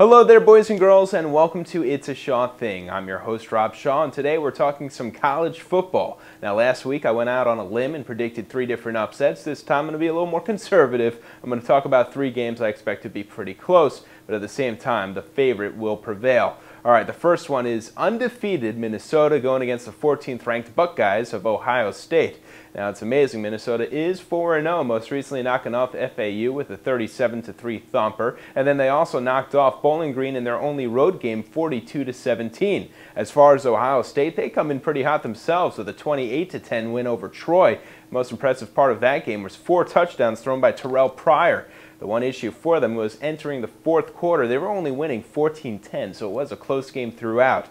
Hello there, boys and girls, and welcome to It's a Shaw Thing. I'm your host, Rob Shaw, and today we're talking some college football. Now, last week I went out on a limb and predicted 3 different upsets. This time I'm going to be a little more conservative. I'm going to talk about 3 games I expect to be pretty close, but at the same time, the favorite will prevail. All right, the first one is undefeated Minnesota going against the 14th ranked Buckeyes of Ohio State. Now, it's amazing. Minnesota is 4-0, most recently knocking off FAU with a 37-3 thumper, and then they also knocked off Bowling Green in their only road game 42-17. As far as Ohio State, they come in pretty hot themselves with a 28-10 win over Troy. The most impressive part of that game was 4 touchdowns thrown by Terrell Pryor. The one issue for them was entering the 4th quarter. They were only winning 14-10, so it was a close game throughout.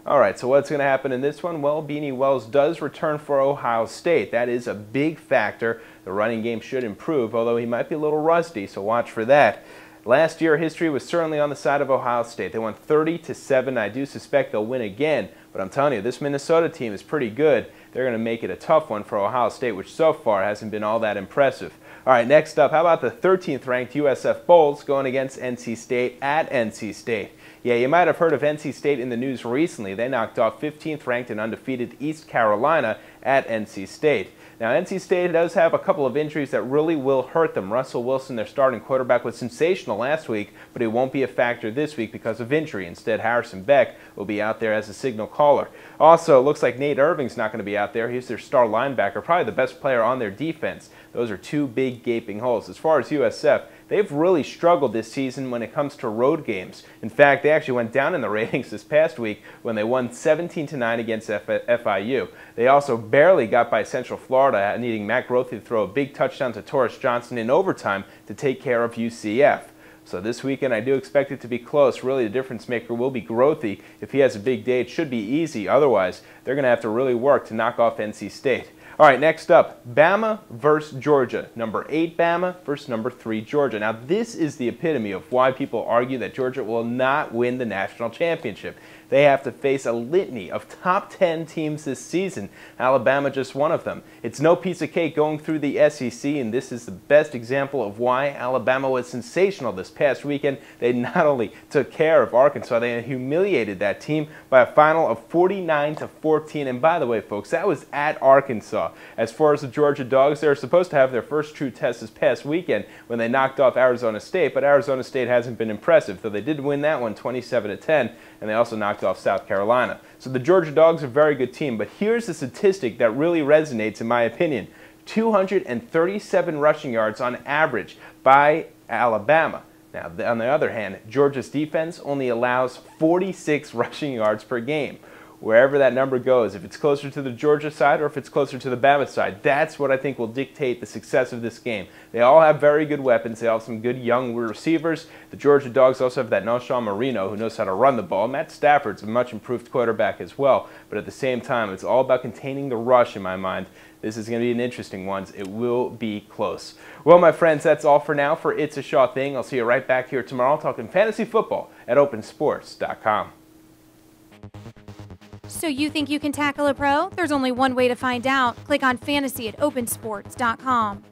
All right, so what's going to happen in this one? Well, Beanie Wells does return for Ohio State. That is a big factor. The running game should improve, although he might be a little rusty, so watch for that. Last year, history was certainly on the side of Ohio State. They won 30-7. I do suspect they'll win again, but I'm telling you, this Minnesota team is pretty good. They're going to make it a tough one for Ohio State, which so far hasn't been all that impressive. All right, next up, how about the 13th ranked USF Bulls going against NC State at NC State? Yeah, you might have heard of NC State in the news recently. They knocked off 15th ranked and undefeated East Carolina at NC State. Now, NC State does have a couple of injuries that really will hurt them. Russell Wilson, their starting quarterback, was sensational last week, but he won't be a factor this week because of injury. Instead, Harrison Beck will be out there as a signal caller. Also, it looks like Nate Irving's not going to be out there. He's their star linebacker, probably the best player on their defense. Those are 2 big gaping holes. As far as USF, they've really struggled this season when it comes to road games. In fact, they actually went down in the ratings this past week when they won 17-9 against FIU. They also barely got by Central Florida, needing Matt Grothe to throw a big touchdown to Torres Johnson in overtime to take care of UCF. So this weekend, I do expect it to be close. Really, the difference maker will be Grothe. If he has a big day, it should be easy. Otherwise, they're going to have to really work to knock off NC State. All right, next up, Bama versus Georgia. Number 8 Bama versus number 3 Georgia. Now, this is the epitome of why people argue that Georgia will not win the national championship. They have to face a litany of top 10 teams this season. Alabama just one of them. It's no piece of cake going through the SEC, and this is the best example of why Alabama was sensational this past weekend. They not only took care of Arkansas, they humiliated that team by a final of 49-14. And by the way, folks, that was at Arkansas. As far as the Georgia Dogs, they're supposed to have their first true test this past weekend when they knocked off Arizona State, but Arizona State hasn't been impressive, though they did win that one 27-10, and they also knocked off South Carolina. So the Georgia Dogs are a very good team, but here's a statistic that really resonates in my opinion. 237 rushing yards on average by Alabama. Now, on the other hand, Georgia's defense only allows 46 rushing yards per game. Wherever that number goes, if it's closer to the Georgia side or if it's closer to the Bama side, that's what I think will dictate the success of this game. They all have very good weapons. They all have some good young receivers. The Georgia Dogs also have that Noshawn Marino who knows how to run the ball. Matt Stafford's a much improved quarterback as well. But at the same time, it's all about containing the rush in my mind. This is going to be an interesting one. It will be close. Well, my friends, that's all for now for It's a Shaw Thing. I'll see you right back here tomorrow talking fantasy football at opensports.com. So you think you can tackle a pro? There's only one way to find out. Click on fantasy at opensports.com.